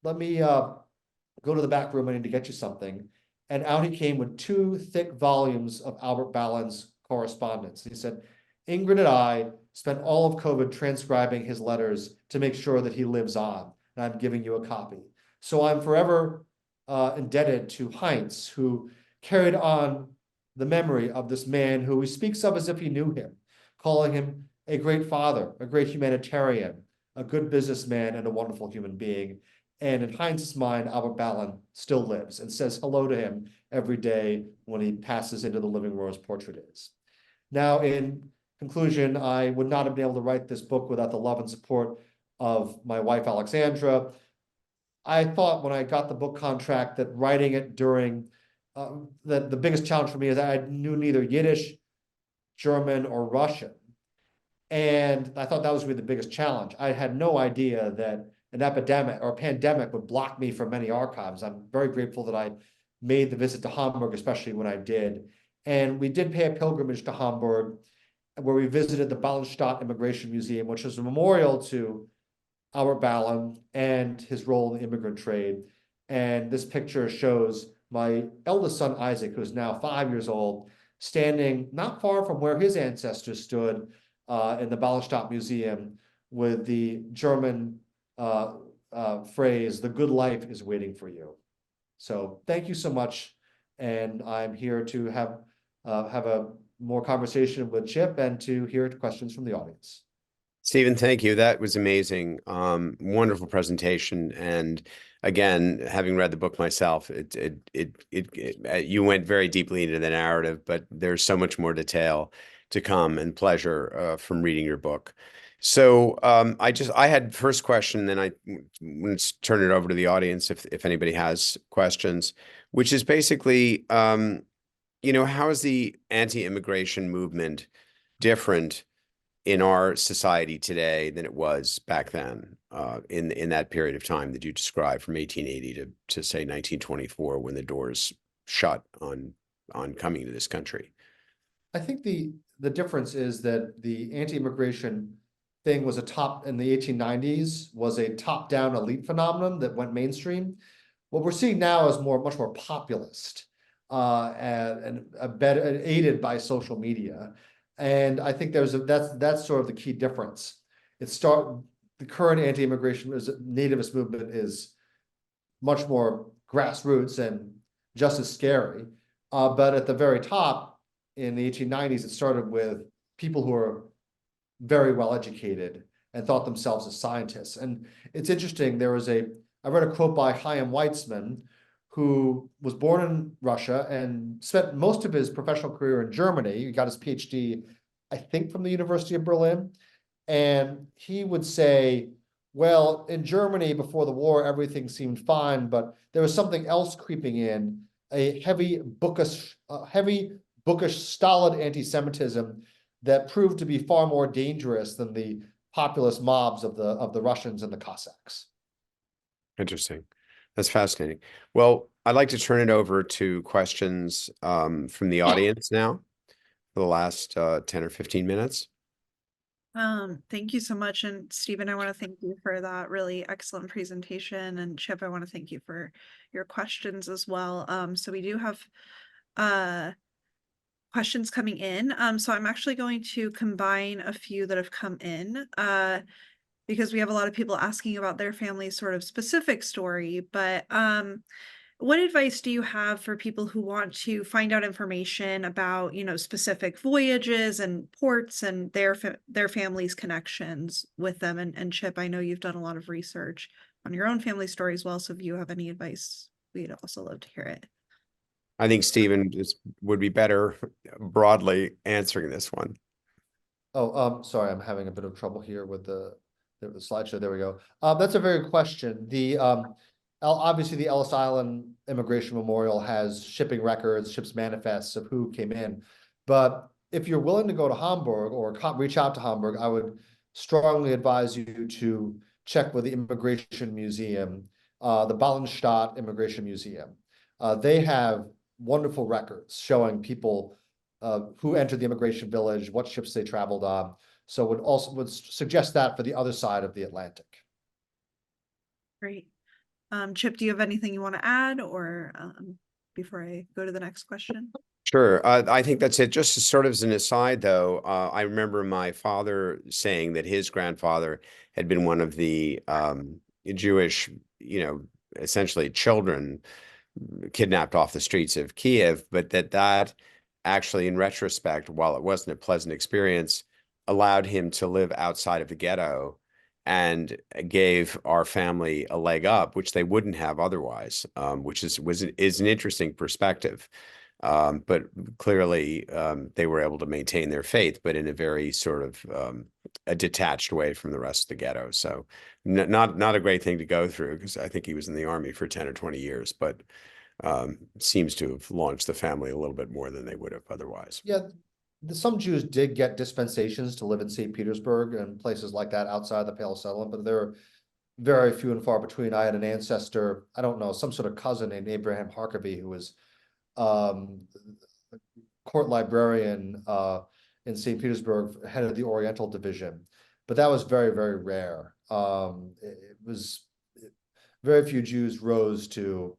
C: go to the back room. I need to get you something." And out he came with 2 thick volumes of Albert Ballin's correspondence. He said, "Ingrid and I spent all of COVID transcribing his letters to make sure that he lives on, and I'm giving you a copy." So I'm forever indebted to Heinz, who carried on the memory of this man who he speaks of as if he knew him, calling him a great father, a great humanitarian, a good businessman, and a wonderful human being. And in Heinz's mind, Albert Ballin still lives and says hello to him every day when he passes into the living room where his portrait is. Now, in conclusion, I would not have been able to write this book without the love and support of my wife, Alexandra. I thought when I got the book contract that writing it during that the biggest challenge for me is that I knew neither Yiddish, German, or Russian. And I thought that was really the biggest challenge. I had no idea that an epidemic or a pandemic would block me from many archives. I'm very grateful that I made the visit to Hamburg, especially when I did. And we did pay a pilgrimage to Hamburg, where we visited the Ballin Immigration Museum, which is a memorial to Albert Ballin and his role in the immigrant trade. And this picture shows my eldest son, Isaac, who's now 5 years old, standing not far from where his ancestors stood in the Ballin Museum with the German phrase, "The good life is waiting for you." So thank you so much. And I'm here to have a more conversation with Chip and to hear questions from the audience.
B: Steven, thank you. That was amazing. Wonderful presentation. And again, having read the book myself, you went very deeply into the narrative, but there's so much more detail to come and pleasure from reading your book. So I had first question, then I let's turn it over to the audience if anybody has questions, which is basically, how is the anti-immigration movement different in our society today than it was back then, in that period of time that you described from 1880 to say 1924, when the doors shut on coming to this country?
C: I think the difference is that the anti-immigration thing was in the 1890s was a top-down elite phenomenon that went mainstream. What we're seeing now is much more populist and aided by social media. And I think that's sort of the key difference. The current anti-immigration nativist movement is much more grassroots and just as scary. But at the very top, in the 1890s, it started with people who are very well educated and thought themselves as scientists. And it's interesting, I read a quote by I.M. Weizmann, who was born in Russia and spent most of his professional career in Germany. He got his PhD, I think, from the University of Berlin. And he would say, well, in Germany before the war, everything seemed fine, but there was something else creeping in, a heavy, bookish, stolid anti-Semitism that proved to be far more dangerous than the populist mobs of the Russians and the Cossacks.
B: Interesting. That's fascinating. Well, I'd like to turn it over to questions from the audience now for the last 10 or 15 minutes.
A: Thank you so much. And Stephen, I want to thank you for that really excellent presentation. And Chip, I want to thank you for your questions as well. So we do have questions coming in. So I'm actually going to combine a few that have come in because we have a lot of people asking about their family's sort of specific story. But what advice do you have for people who want to find out information about, specific voyages and ports and their family's connections with them? And Chip, I know you've done a lot of research on your own family story as well. So if you have any advice, we'd also love to hear it.
B: I think Stephen would be better broadly answering this one.
C: Oh, sorry, I'm having a bit of trouble here with the slideshow. There we go. That's a very good question. Obviously the Ellis Island Immigration Memorial has shipping records, ships manifests of who came in. But if you're willing to go to Hamburg or reach out to Hamburg, I would strongly advise you to check with the Immigration Museum, the Ballin Immigration Museum. They have wonderful records showing people who entered the immigration village, what ships they traveled on. So would suggest that for the other side of the Atlantic.
A: Great. Chip, do you have anything you want to add, or before I go to the next question?
B: Sure. I think that's it. Just sort of as an aside, though, I remember my father saying that his grandfather had been one of the Jewish, essentially children kidnapped off the streets of Kiev, but that actually, in retrospect, while it wasn't a pleasant experience, allowed him to live outside of the ghetto and gave our family a leg up, which they wouldn't have otherwise, which is an interesting perspective. But clearly, they were able to maintain their faith, but in a very sort of a detached way from the rest of the ghetto. So not a great thing to go through, because I think he was in the army for 10 or 20 years, but seems to have launched the family a little bit more than they would have otherwise.
C: Yeah, some Jews did get dispensations to live in St. Petersburg and places like that outside the Pale of Settlement, but they're very few and far between. I had an ancestor, I don't know, some sort of cousin named Abraham Harkavy, who was court librarian in St. Petersburg, head of the Oriental Division. But that was very, very rare. It was very few Jews rose to,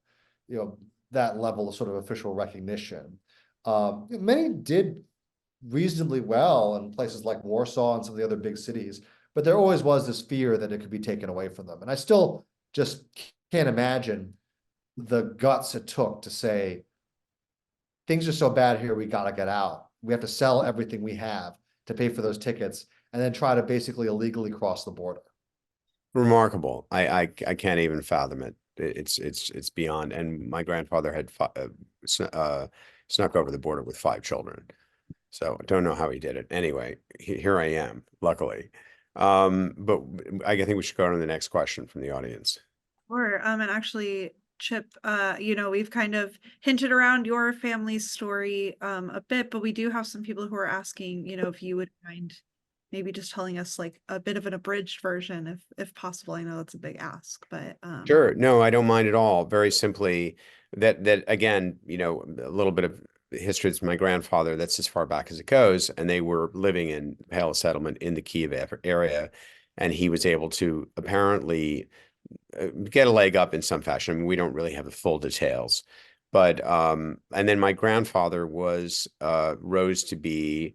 C: that level of sort of official recognition. Many did reasonably well in places like Warsaw and some of the other big cities, but there always was this fear that it could be taken away from them. And I still just can't imagine the guts it took to say, things are so bad here, we got to get out. We have to sell everything we have to pay for those tickets and then try to basically illegally cross the border.
B: Remarkable. I can't even fathom it. It's beyond. And my grandfather had snuck over the border with 5 children. So I don't know how he did it. Anyway, here I am, luckily. But I think we should go on to the next question from the audience.
A: Sure. And actually, Chip, we've kind of hinted around your family's story a bit, but we do have some people who are asking, if you would mind maybe just telling us like a bit of an abridged version, if possible. I know it's a big ask, but
B: Sure. No, I don't mind at all. Very simply, that again, a little bit of history. It's my grandfather. That's as far back as it goes, and they were living in Pale Settlement in the Kiev area, and he was able to apparently get a leg up in some fashion. I mean, we don't really have the full details, but and then my grandfather was rose to be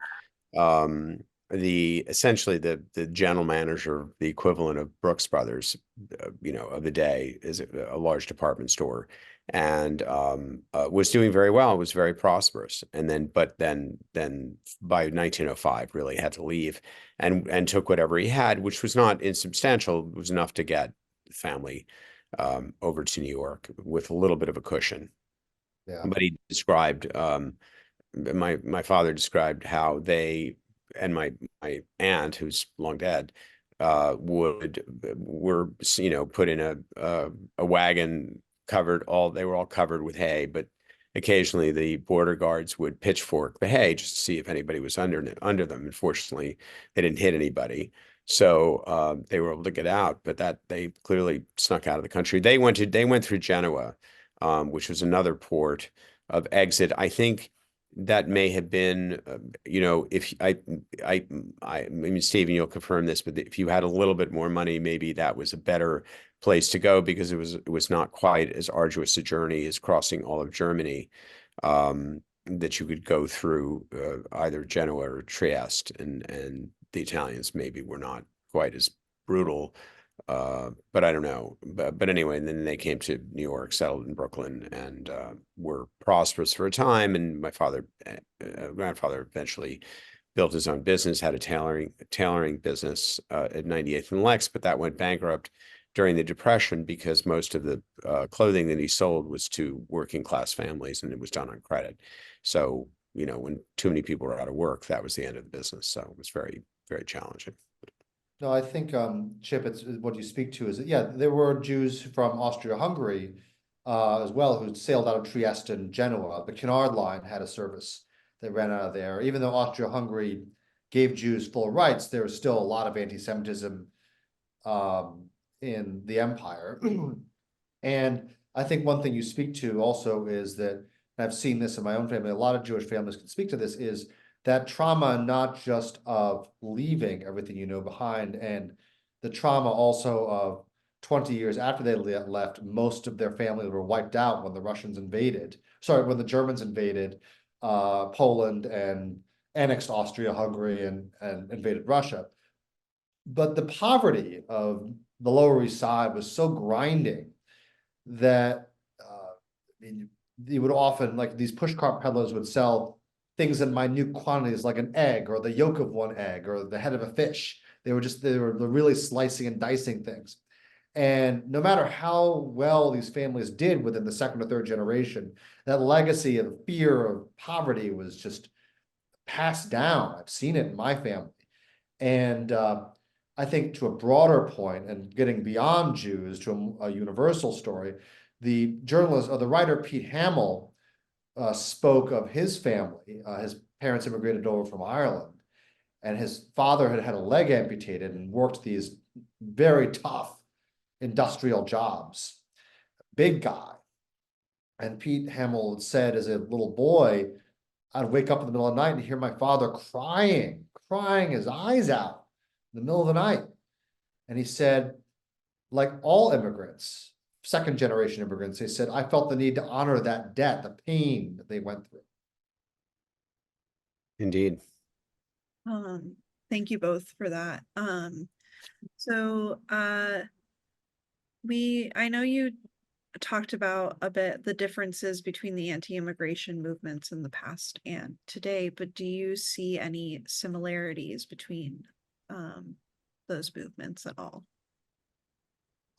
B: essentially the general manager, the equivalent of Brooks Brothers, of the day, is a large department store, and was doing very well, was very prosperous. And then by 1905, really had to leave and took whatever he had, which was not insubstantial, was enough to get the family over to New York with a little bit of a cushion.
C: Yeah.
B: But he described, my father described how they and my aunt, who's long dead, were put in a wagon, they were all covered with hay, but occasionally the border guards would pitchfork the hay just to see if anybody was under them. Unfortunately, they didn't hit anybody, so they were able to get out. But that they clearly snuck out of the country. They went through Genoa, which was another port of exit. I think that may have been, if I mean, Stephen, you'll confirm this, but if you had a little bit more money, maybe that was a better place to go, because it was not quite as arduous a journey as crossing all of Germany, that you could go through either Genoa or Trieste, and the Italians maybe were not quite as brutal But I don't know. But anyway, and then they came to New York, settled in Brooklyn, and were prosperous for a time. And my grandfather eventually built his own business, had a tailoring business at 98th and Lex, but that went bankrupt during the Depression because most of the clothing that he sold was to working class families, and it was done on credit. So, you know, when too many people were out of work, that was the end of the business. So it was very, very challenging.
C: No, I think, Chip, it's what you speak to is that, yeah, there were Jews from Austria-Hungary as well who sailed out of Trieste and Genoa. The Cunard Line had a service that ran out of there. Even though Austria-Hungary gave Jews full rights, there was still a lot of anti-Semitism in the empire. And I think one thing you speak to also is that, and I've seen this in my own family, a lot of Jewish families can speak to this, is that trauma, not just of leaving everything you know behind, and the trauma also of 20 years after they left, most of their families were wiped out when the Russians invaded, sorry, when the Germans invaded Poland and annexed Austria-Hungary and invaded Russia. But the poverty of the Lower East Side was so grinding that I mean, you would often, like, these pushcart peddlers would sell things in minute quantities, like an egg or the yolk of one egg or the head of a fish. They were really slicing and dicing things. And no matter how well these families did within the second or third generation, that legacy of fear of poverty was just passed down. I've seen it in my family. And I think, to a broader point and getting beyond Jews to a universal story, the journalist or the writer Pete Hamill spoke of his family. His parents immigrated over from Ireland, and his father had had a leg amputated and worked these very tough industrial jobs. Big guy. And Pete Hamill said, as a little boy, I'd wake up in the middle of the night and hear my father crying his eyes out in the middle of the night. And he said, like all immigrants, second generation immigrants, they said, I felt the need to honor that debt, the pain that they went through.
B: Indeed.
A: Thank you both for that. So I know you talked about a bit the differences between the anti-immigration movements in the past and today, but do you see any similarities between those movements at all?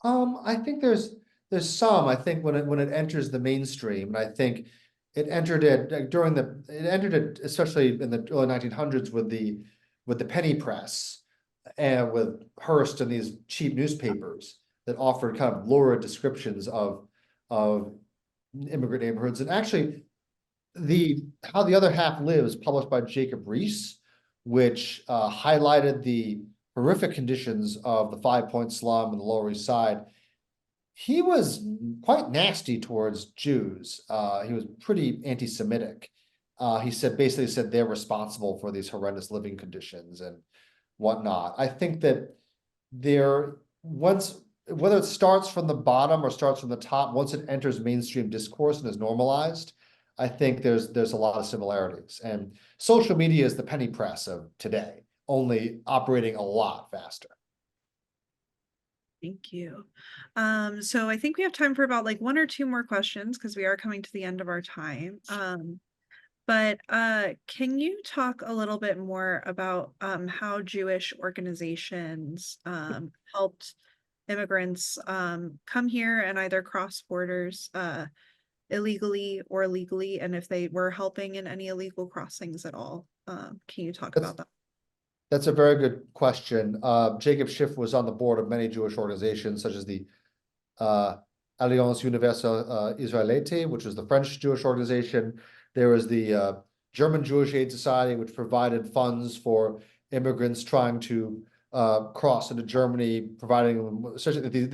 C: I think there's some. I think when it enters the mainstream, and I think it entered it especially in the early 1900s with the penny press and with Hearst and these cheap newspapers that offered kind of lurid descriptions of immigrant neighborhoods. And actually, How the Other Half Lives, published by Jacob Riis, which highlighted the horrific conditions of the 5 Point slum and the Lower East Side. He was quite nasty towards Jews. He was pretty anti-Semitic. He basically said they're responsible for these horrendous living conditions and whatnot. I think that whether it starts from the bottom or starts from the top, once it enters mainstream discourse and is normalized, I think there's a lot of similarities. And social media is the penny press of today, only operating a lot faster.
A: Thank you. So I think we have time for about like one or two more questions because we are coming to the end of our time. But can you talk a little bit more about how Jewish organizations helped immigrants come here and either cross borders illegally or legally, and if they were helping in any illegal crossings at all? Can you talk about that?
C: That's a very good question. Jacob Schiff was on the board of many Jewish organizations, such as the Alliance Universelle Israélite, which was the French Jewish organization. There was the German Jewish Aid Society, which provided funds for immigrants trying to cross into Germany, providing them, essentially,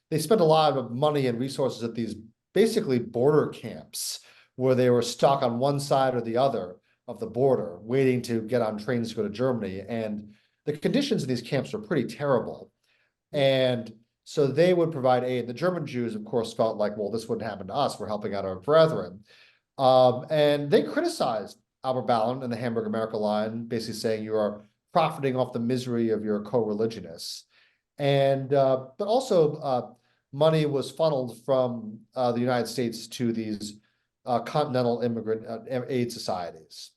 C: they spent a lot of money and resources at these basically border camps where they were stuck on one side or the other of the border, waiting to get on trains to go to Germany. And the conditions in these camps were pretty terrible. And so they would provide aid. The German Jews, of course, felt like, well, this wouldn't happen to us. We're helping out our brethren. And they criticized Albert Ballin and the Hamburg-American Line, basically saying you are profiting off the misery of your co-religionists. And but also money was funneled from the United States to these continental immigrant aid societies.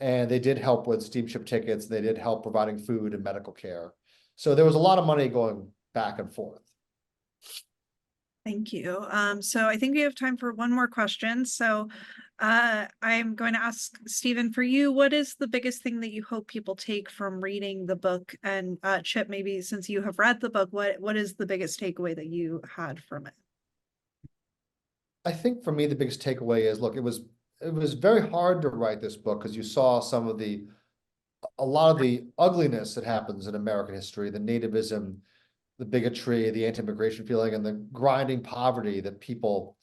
C: And they did help with steamship tickets. They did help providing food and medical care. So there was a lot of money going back and forth.
A: Thank you. So I think we have time for one more question. So I'm going to ask Steven, for you, what is the biggest thing that you hope people take from reading the book? And Chip, maybe since you have read the book, what is the biggest takeaway that you had from it?
C: I think for me, the biggest takeaway is, look, it was very hard to write this book because you saw a lot of the ugliness that happens in American history, the nativism, the bigotry, the anti-immigration feeling, and the grinding poverty that people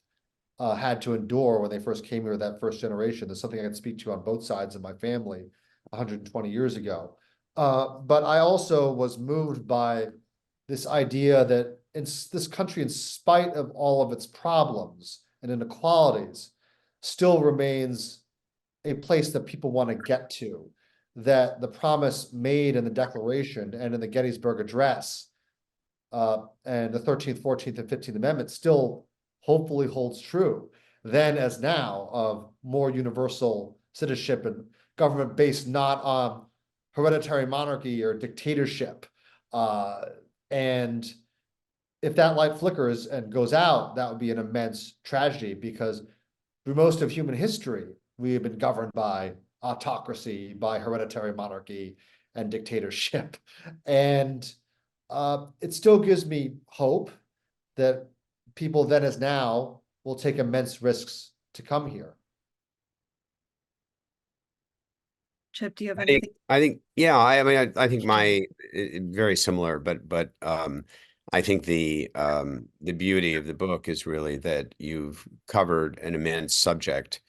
C: had to endure when they first came here, that first generation. There's something I could speak to on both sides of my family 120 years ago. But I also was moved by this idea that in this country, in spite of all of its problems and inequalities, still remains a place that people want to get to, that the promise made in the Declaration and in the Gettysburg Address and the 13th, 14th, and 15th Amendment still hopefully holds true then as now, of more universal citizenship and government based not on hereditary monarchy or dictatorship. And if that light flickers and goes out, that would be an immense tragedy, because through most of human history, we have been governed by autocracy, by hereditary monarchy and dictatorship. And it still gives me hope that people then as now will take immense risks to come here.
A: Chip, do you have anything?
B: I think, yeah, I mean, I think very similar, but I think the beauty of the book is really that you've covered an immense subject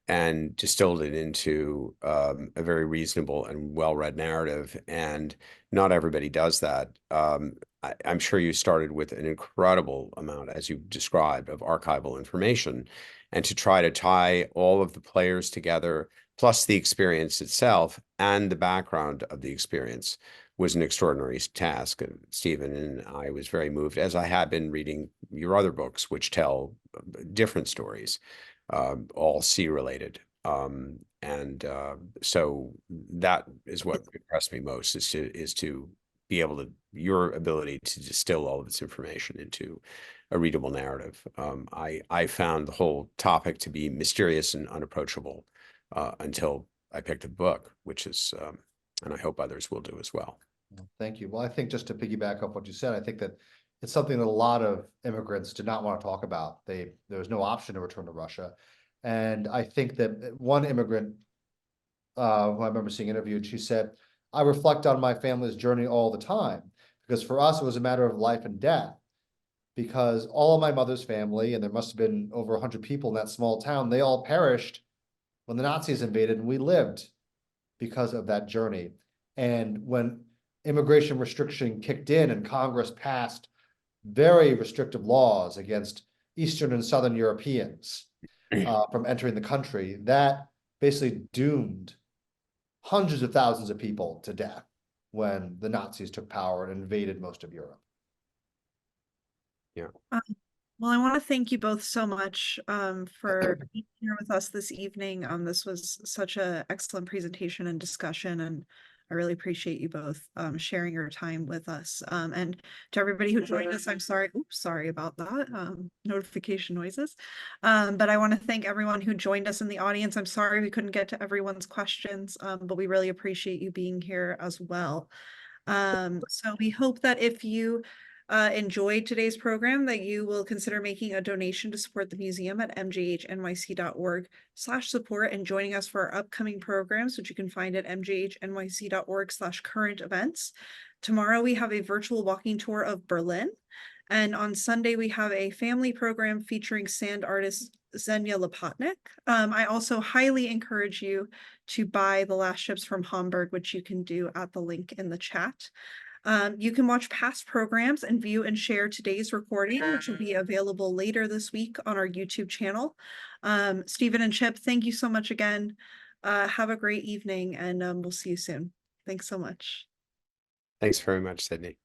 B: and distilled it into a very reasonable and well-read narrative. And not everybody does that. I'm sure you started with an incredible amount, as you described, of archival information, and to try to tie all of the players together, plus the experience itself and the background of the experience, was an extraordinary task. Steven, and I was very moved, as I have been reading your other books, which tell different stories, all sea related. So that is what impressed me most, is to be able to, your ability to distill all of this information into a readable narrative. I found the whole topic to be mysterious and unapproachable until I picked the book, which is, and I hope others will do as well.
C: Thank you. Well, I think, just to piggyback off what you said, I think that it's something that a lot of immigrants did not want to talk about. There was no option to return to Russia. And I think that one immigrant who I remember seeing interviewed, she said, "I reflect on my family's journey all the time, because for us, it was a matter of life and death. Because all of my mother's family, and there must have been over 100 people in that small town, they all perished when the Nazis invaded, and we lived because of that journey. And when immigration restriction kicked in and Congress passed very restrictive laws against Eastern and Southern Europeans from entering the country, that basically doomed hundreds of thousands of people to death when the Nazis took power and invaded most of Europe."
B: Yeah.
A: Well, I want to thank you both so much for being here with us this evening. This was such an excellent presentation and discussion, and I really appreciate you both sharing your time with us. And to everybody who joined us, I'm sorry. Oops, sorry about that. Notification noises. But I want to thank everyone who joined us in the audience. I'm sorry we couldn't get to everyone's questions, but we really appreciate you being here as well. So we hope that if you enjoyed today's program, that you will consider making a donation to support the museum at mjhnyc.org/support, and joining us for our upcoming programs, which you can find at mjhnyc.org/current events. Tomorrow we have a virtual walking tour of Berlin, and on Sunday we have a family program featuring sand artist Xenia Lopatnik. I also highly encourage you to buy The Last Ships from Hamburg, which you can do at the link in the chat. You can watch past programs and view and share today's recording, which will be available later this week on our YouTube channel. Steven and Chip, thank you so much again. Have a great evening, and we'll see you soon. Thanks so much.
B: Thanks very much, Sydney.